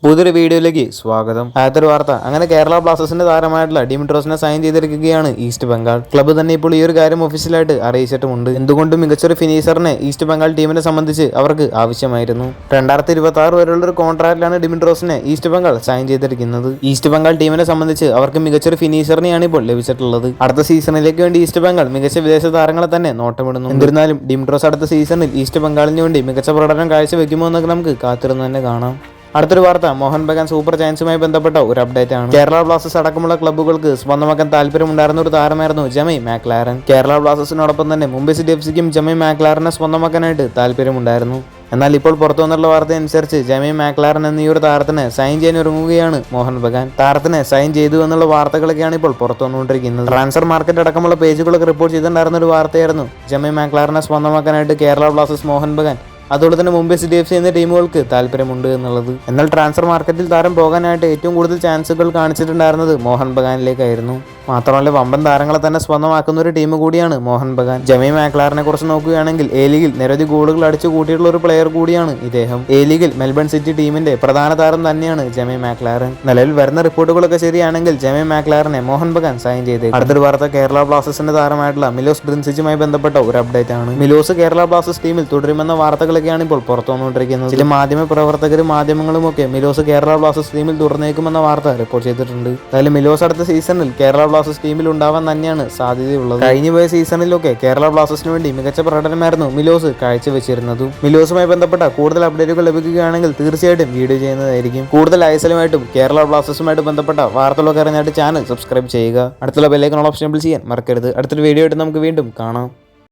പുതിയൊരു വീഡിയോയിലേക്ക് സ്വാഗതം. ആദ്യത്തെ വാർത്ത, അങ്ങനെ കേരള ബ്ലാസ്റ്റേഴ്സിന്റെ താരമായിട്ടുള്ള ഡിമിട്രോസിനെ സൈൻ ചെയ്തിരിക്കുകയാണ് ഈസ്റ്റ് ബംഗാൾ ക്ലബ്ബ്. തന്നെ ഇപ്പോൾ ഈ ഒരു കാര്യം ഒഫീഷ്യലായിട്ട് അറിയിച്ചിട്ടുമുണ്ട്. എന്തുകൊണ്ടും മികച്ചൊരു ഫിനിഷറിനെ ഈസ്റ്റ് ബംഗാൾ ടീമിനെ സംബന്ധിച്ച് അവർക്ക് ആവശ്യമായിരുന്നു. 2026 വരെയുള്ള ഒരു കോൺട്രാക്റ്റിലാണ് ഡിമിട്രോസിനെ ഈസ്റ്റ് ബംഗാൾ സൈൻ ചെയ്തിരിക്കുന്നത്. ഈസ്റ്റ് ബംഗാൾ ടീമിനെ സംബന്ധിച്ച് അവർക്ക് മികച്ചൊരു ഫിനിഷറിനെയാണ് ഇപ്പോൾ ലഭിച്ചിട്ടുള്ളത്. അടുത്ത സീസണിലേക്ക് വേണ്ടി ഈസ്റ്റ് ബംഗാൾ മികച്ച വിദേശ താരങ്ങളെ തന്നെ നോട്ടമിടുന്നു. എന്നിരുന്നാലും ഡിമിട്രോസ് അടുത്ത സീസണിൽ ഈസ്റ്റ് ബംഗാളിന് വേണ്ടി മികച്ച പ്രകടനം കാഴ്ചവെക്കുമോ എന്നൊക്കെ നമുക്ക് കാത്തിരുന്ന് തന്നെ കാണാം. അടുത്തൊരു വാർത്ത, മോഹൻ ബഗാൻ സൂപ്പർ ജയൻസുമായി ബന്ധപ്പെട്ട ഒരു അപ്ഡേറ്റ് ആണ്. കേരള ബ്ലാസ്റ്റേഴ്സ് അടക്കമുള്ള ക്ലബ്ബുകൾക്ക് സ്വന്തമാക്കാൻ താല്പര്യമുണ്ടായിരുന്ന ഒരു താരമായിരുന്നു ജമൈ മാക്ലാരൻ. കേരള ബ്ലാസ്റ്റേഴ്സിനോടൊപ്പം തന്നെ മുംബൈ സിറ്റി എഫ്സിക്കും ജമൈ മാക്ലാരനെ സ്വന്തമാക്കാനായിട്ട് താല്പര്യമുണ്ടായിരുന്നു. എന്നാൽ ഇപ്പോൾ പുറത്തു വന്നുള്ള വാർത്ത അനുസരിച്ച് ജമൈ മാക്ലാരൻ എന്നീ ഒരു താരത്തിനെ സൈൻ ചെയ്യാൻ ഒരുങ്ങുകയാണ് മോഹൻ ബഗാൻ. താരത്തിനെ സൈൻ ചെയ്തു എന്നുള്ള വാർത്തകളൊക്കെയാണ് ഇപ്പോൾ പുറത്തു വന്നുകൊണ്ടിരിക്കുന്നത്. ട്രാൻസ്ഫർ മാർക്കറ്റ് അടക്കമുള്ള പേജുകളൊക്കെ റിപ്പോർട്ട് ചെയ്തിട്ടുണ്ടായിരുന്ന ഒരു വാർത്തയായിരുന്നു ജമൈ മാക്ലാരനെ സ്വന്തമാക്കാനായിട്ട് കേരള ബ്ലാസ്റ്റേഴ്സ്, മോഹൻ ബഗാൻ, അതുപോലെ തന്നെ മുംബൈ സിറ്റി എഫ് സി എന്നീ ടീമുകൾക്ക് താല്പര്യമുണ്ട് എന്നുള്ളത്. എന്നാൽ ട്രാൻസ്ഫർ മാർക്കറ്റിൽ താരം പോകാനായിട്ട് ഏറ്റവും കൂടുതൽ ചാൻസുകൾ കാണിച്ചിട്ടുണ്ടായിരുന്നത് മോഹൻ ബഗാനിലേക്കായിരുന്നു. മാത്രമല്ല വമ്പൻ താരങ്ങളെ തന്നെ സ്വന്തമാക്കുന്ന ഒരു ടീം കൂടിയാണ് മോഹൻ ബഗാൻ. ജമൈ മാക്ലാറിനെ കുറിച്ച് നോക്കുകയാണെങ്കിൽ എ ലീഗിൽ നിരവധി ഗോളുകൾ അടിച്ചു കൂട്ടിയിട്ടുള്ള ഒരു പ്ലെയർ കൂടിയാണ് ഇദ്ദേഹം. എ ലീഗിൽ മെൽബൺ സിറ്റി ടീമിന്റെ പ്രധാന താരം തന്നെയാണ് ജമൈ മാക്ലാരൻ. നിലവിൽ വരുന്ന റിപ്പോർട്ടുകളൊക്കെ ശരിയാണെങ്കിൽ ജമൈ മാക്ലാറിനെ മോഹൻ ബഗാൻ സൈൻ ചെയ്തേക്കും. അടുത്തൊരു വാർത്ത, കേരള ബ്ലാസ്റ്റേഴ്സിന്റെ താരമായിട്ടുള്ള മിലോസ് ഡ്രിൻസിച്ചുമായി ബന്ധപ്പെട്ട ഒരു അപ്ഡേറ്റ് ആണ്. മിലോസ് കേരള ബ്ലാസ്റ്റേഴ്സ് ടീമിൽ തുടരുമെന്ന വാർത്തകളൊക്കെയാണ് ഇപ്പോൾ പുറത്തു വന്നുകൊണ്ടിരിക്കുന്നത്. ചില മാധ്യമ പ്രവർത്തകരും മാധ്യമങ്ങളും ഒക്കെ മിലോസ് കേരള ബ്ലാസ്റ്റേഴ്സ് ടീമിൽ തുടർന്നേക്കുമെന്ന വാർത്ത റിപ്പോർട്ട് ചെയ്തിട്ടുണ്ട്. എന്തായാലും മിലോസ് അടുത്ത സീസണിൽ കേരള ബ്ലാസ്റ്റേഴ്സ് ടീമിൽ ഉണ്ടാവാൻ തന്നെയാണ് സാധ്യതയുള്ളത്. കഴിഞ്ഞുപോയ സീസണിലൊക്കെ കേരള ബ്ലാസ്റ്റേഴ്സിന് വേണ്ടി മികച്ച പ്രകടനമായിരുന്നു മിലോസ് കാഴ്ചവെച്ചിരുന്നതും. മിലോസുമായി ബന്ധപ്പെട്ട കൂടുതൽ അപ്ഡേറ്റുകൾ ലഭിക്കുകയാണെങ്കിൽ തീർച്ചയായിട്ടും വീഡിയോ ചെയ്യുന്നതായിരിക്കും. കൂടുതൽ ഐഎസ്എല്ലുമായിട്ടും കേരള ബ്ലാസ്റ്റേഴ്സുമായിട്ട് ബന്ധപ്പെട്ട വാർത്തകളൊക്കെ അറിഞ്ഞായിട്ട് ചാനൽ സബ്സ്ക്രൈബ് ചെയ്യുക. അടുത്തുള്ള ബെല്ലൈക്കൺ ഓപ്ഷൻ ചെയ്യാൻ മറക്കരുത്. അടുത്തൊരു വീഡിയോ ആയിട്ട് നമുക്ക് വീണ്ടും കാണാം.